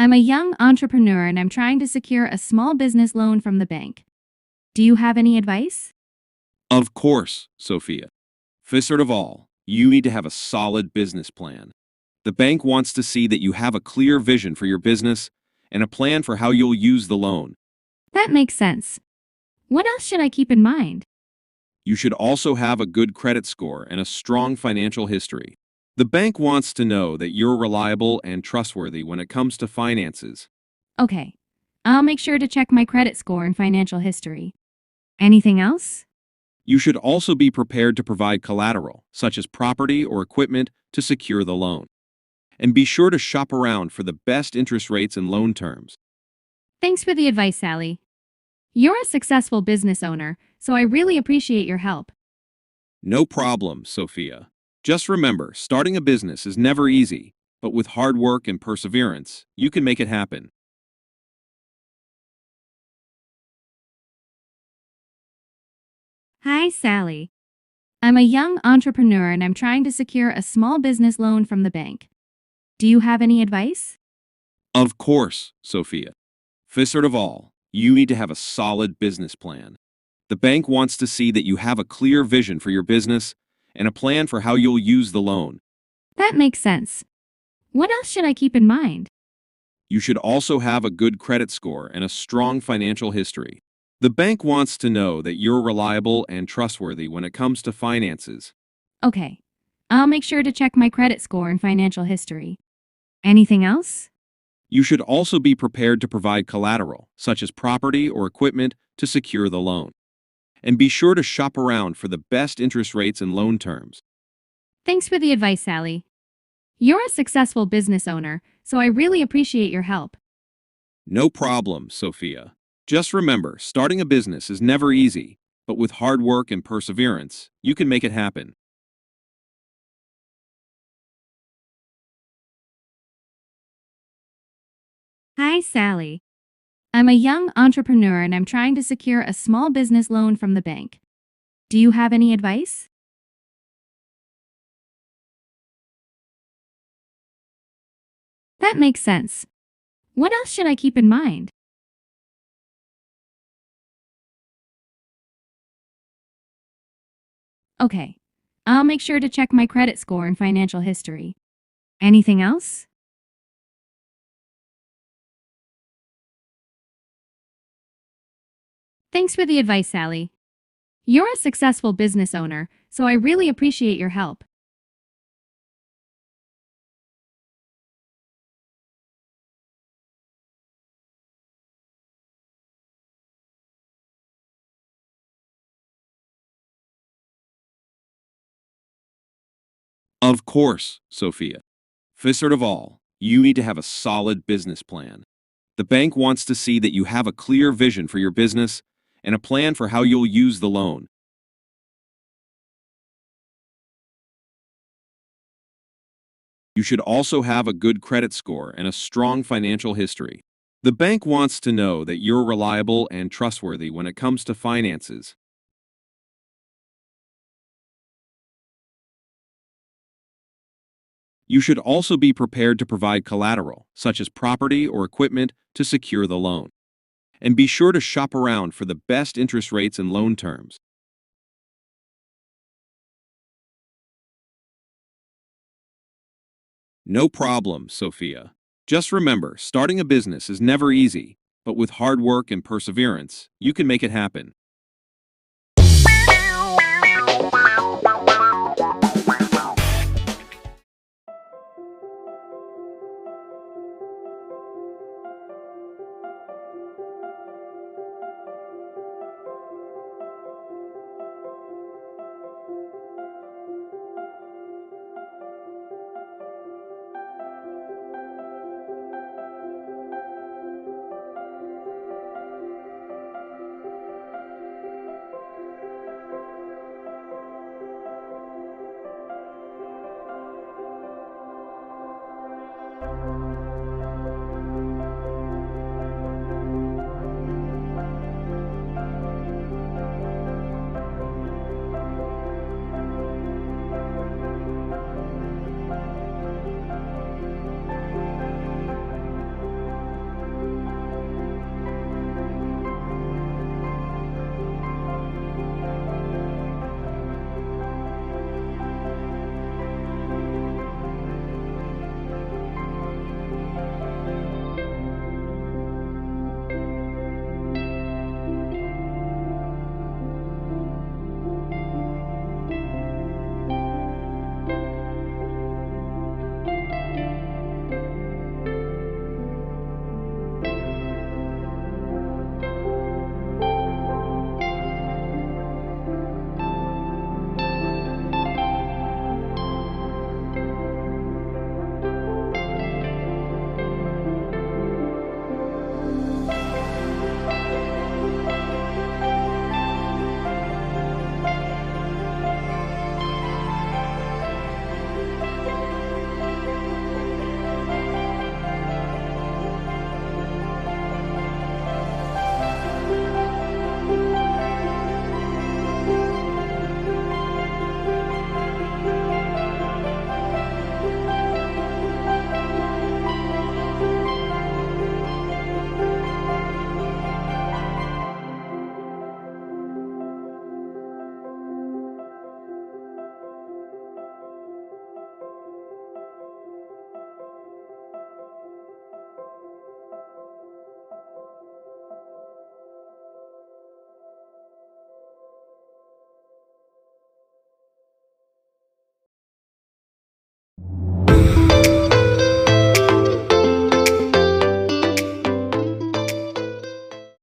I'm a young entrepreneur and I'm trying to secure a small business loan from the bank. Do you have any advice? Of course, Sophia. First of all, you need to have a solid business plan. The bank wants to see that you have a clear vision for your business and a plan for how you'll use the loan. That makes sense. What else should I keep in mind? You should also have a good credit score and a strong financial history. The bank wants to know that you're reliable and trustworthy when it comes to finances. Okay, I'll make sure to check my credit score and financial history. Anything else? You should also be prepared to provide collateral, such as property or equipment, to secure the loan. And be sure to shop around for the best interest rates and loan terms. Thanks for the advice, Sally. You're a successful business owner, so I really appreciate your help. No problem, Sophia. Just remember, starting a business is never easy, but with hard work and perseverance, you can make it happen. Hi, Sally. I'm a young entrepreneur and I'm trying to secure a small business loan from the bank. Do you have any advice? Of course, Sophia. First of all, you need to have a solid business plan. The bank wants to see that you have a clear vision for your business and a plan for how you'll use the loan. That makes sense. What else should I keep in mind? You should also have a good credit score and a strong financial history. The bank wants to know that you're reliable and trustworthy when it comes to finances. Okay, I'll make sure to check my credit score and financial history. Anything else? You should also be prepared to provide collateral, such as property or equipment, to secure the loan. And be sure to shop around for the best interest rates and loan terms. Thanks for the advice, Sally. You're a successful business owner, so I really appreciate your help. No problem, Sophia. Just remember, starting a business is never easy, but with hard work and perseverance, you can make it happen. Hi, Sally. I'm a young entrepreneur and I'm trying to secure a small business loan from the bank. Do you have any advice? That makes sense. What else should I keep in mind? Okay, I'll make sure to check my credit score and financial history. Anything else? Thanks for the advice, Sally. You're a successful business owner, so I really appreciate your help. Of course, Sophia. First of all, you need to have a solid business plan. The bank wants to see that you have a clear vision for your business and a plan for how you'll use the loan. You should also have a good credit score and a strong financial history. The bank wants to know that you're reliable and trustworthy when it comes to finances. You should also be prepared to provide collateral, such as property or equipment, to secure the loan. And be sure to shop around for the best interest rates and loan terms. No problem, Sophia. Just remember, starting a business is never easy, but with hard work and perseverance, you can make it happen.